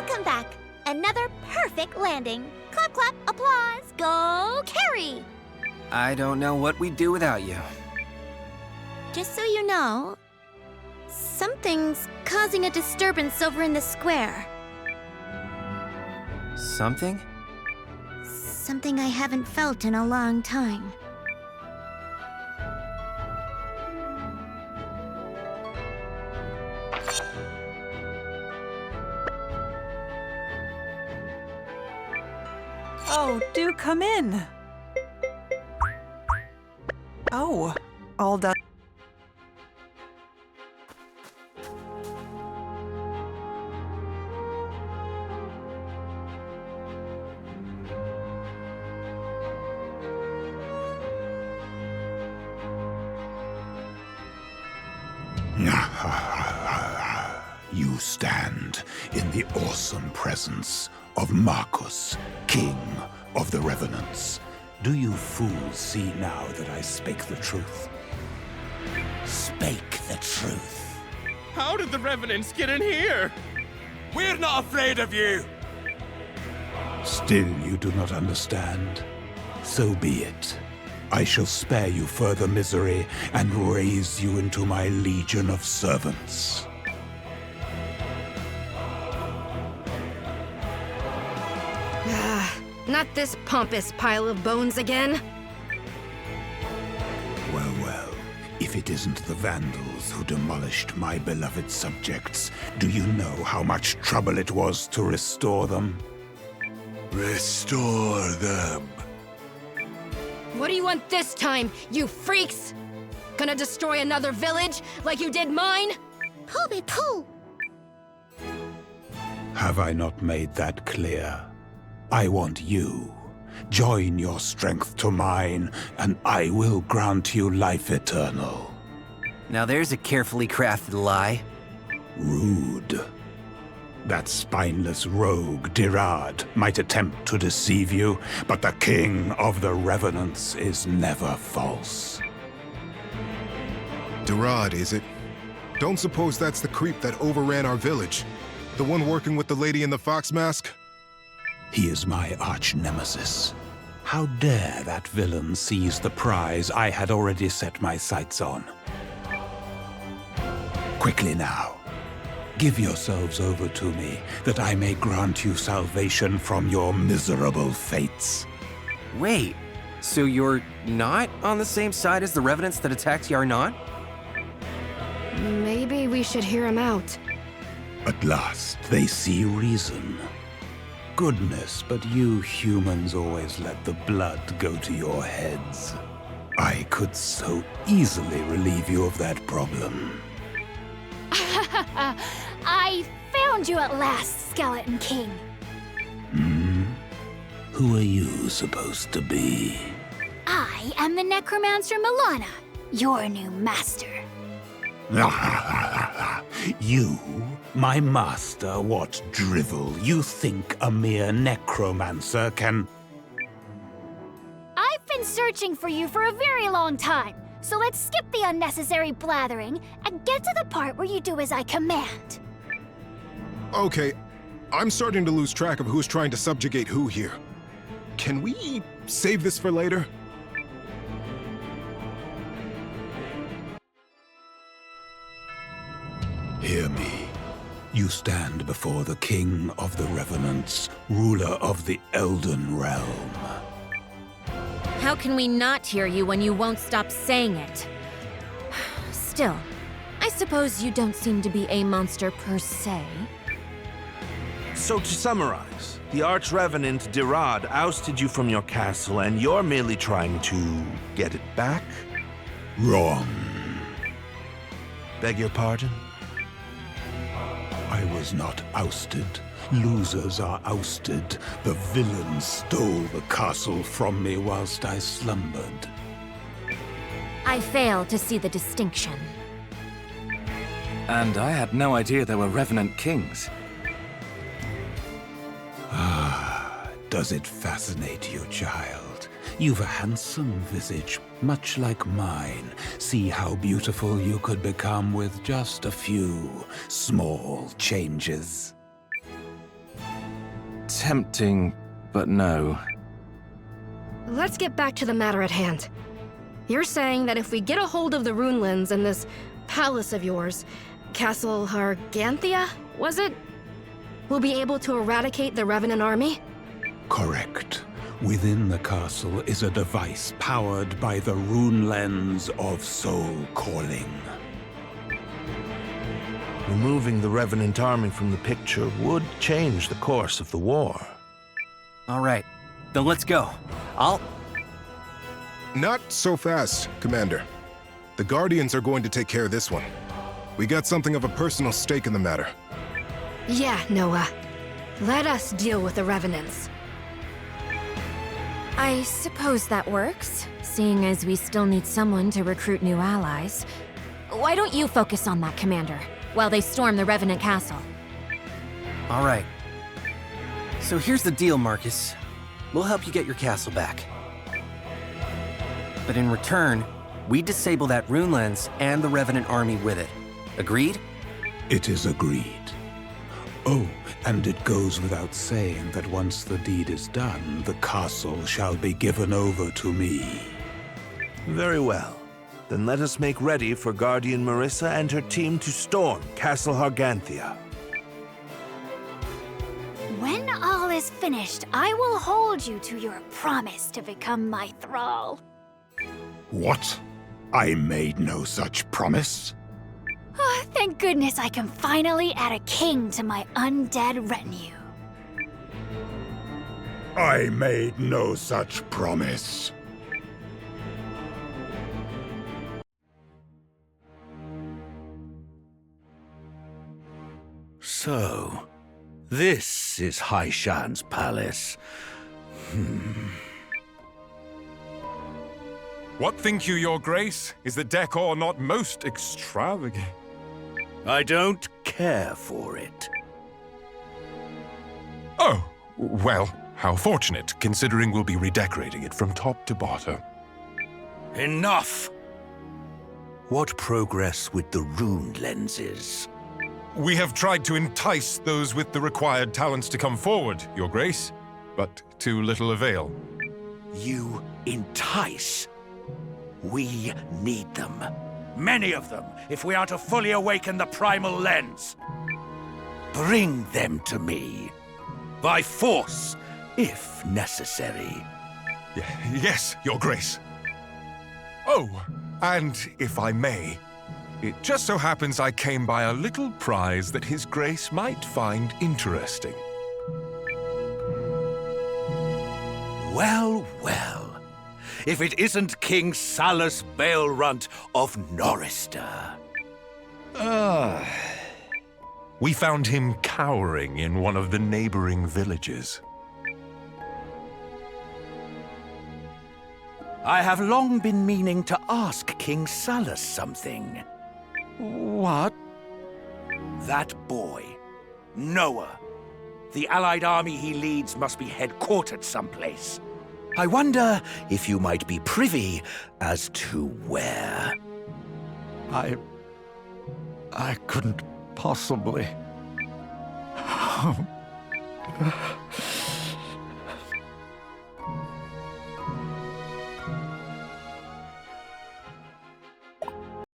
Welcome back. Another perfect landing. Clap, clap, applause. Go, Carrie! I don't know what we'd do without you. Just so you know, something's causing a disturbance over in the square. Something? Something I haven't felt in a long time. Oh, do come in. Oh, all done. You stand in the awesome presence of Marcus, King of the Revenants. Do you fools see now that I spake the truth? Spake the truth. How did the Revenants get in here? We're not afraid of you! Still you do not understand? So be it. I shall spare you further misery and raise you into my legion of servants. Not this pompous pile of bones again. Well, well, if it isn't the Vandals who demolished my beloved subjects, do you know how much trouble it was to restore them? Restore them. What do you want this time, you freaks? Gonna destroy another village like you did mine? Pull me, pull! Have I not made that clear? I want you. Join your strength to mine, and I will grant you life eternal. Now there's a carefully crafted lie. Rude. That spineless rogue, Dirad, might attempt to deceive you, but the King of the Revenants is never false. Dirad, is it? Don't suppose that's the creep that overran our village? The one working with the lady in the fox mask? He is my arch-nemesis. How dare that villain seize the prize I had already set my sights on? Quickly now. Give yourselves over to me, that I may grant you salvation from your miserable fates. Wait, so you're not on the same side as the Revenants that attacked Yarnot? Maybe we should hear him out. At last, they see reason. Goodness, but you humans always let the blood go to your heads. I could so easily relieve you of that problem. I found you at last, Skeleton King. Who are you supposed to be? I am the Necromancer Milana, your new master. You, my master, what drivel? You think a mere necromancer can... I've been searching for you for a very long time, so let's skip the unnecessary blathering and get to the part where you do as I command. Okay, I'm starting to lose track of who's trying to subjugate who here. Can we save this for later? Hear me. You stand before the King of the Revenants, ruler of the Elden Realm. How can we not hear you when you won't stop saying it? Still, I suppose you don't seem to be a monster per se. So to summarize, the Arch-Revenant Dirad ousted you from your castle, and you're merely trying to get it back? Wrong. Beg your pardon? I was not ousted. Losers are ousted. The villain stole the castle from me whilst I slumbered. I fail to see the distinction. And I had no idea there were Revenant Kings. Does it fascinate you, child? You've a handsome visage, much like mine. See how beautiful you could become with just a few small changes. Tempting, but no. Let's get back to the matter at hand. You're saying that if we get a hold of the rune lens in this palace of yours, Castle Harganthia, was it? We'll be able to eradicate the Revenant army? Correct. Within the castle is a device powered by the rune lens of soul calling. Removing the Revenant army from the picture would change the course of the war. All right, then let's go. Not so fast, Commander. The Guardians are going to take care of this one. We got something of a personal stake in the matter. Yeah, Noah. Let us deal with the Revenants. I suppose that works, seeing as we still need someone to recruit new allies. Why don't you focus on that, Commander, while they storm the Revenant Castle? All right. So here's the deal, Marcus. We'll help you get your castle back. But in return, we disable that rune lens and the Revenant army with it. Agreed? It is agreed. Oh, and it goes without saying that once the deed is done, the castle shall be given over to me. Very well. Then let us make ready for Guardian Marissa and her team to storm Castle Harganthia. When all is finished, I will hold you to your promise to become my thrall. What? I made no such promise. Oh, thank goodness I can finally add a king to my undead retinue. I made no such promise. So, this is Haishan's palace. What think you, Your Grace? Is the decor not most extravagant? I don't care for it. Oh, well, how fortunate, considering we'll be redecorating it from top to bottom. Enough! What progress with the rune lenses? We have tried to entice those with the required talents to come forward, Your Grace, but to little avail. You entice? We need them. Many of them, if we are to fully awaken the primal lens. Bring them to me. By force, if necessary. Yes, Your Grace. Oh, and if I may, it just so happens I came by a little prize that His Grace might find interesting. Well, well. If it isn't King Salus Balerunt of Norrister. We found him cowering in one of the neighboring villages. I have long been meaning to ask King Salus something. What? That boy, Noah. The allied army he leads must be headquartered someplace. I wonder if you might be privy as to where. I couldn't possibly.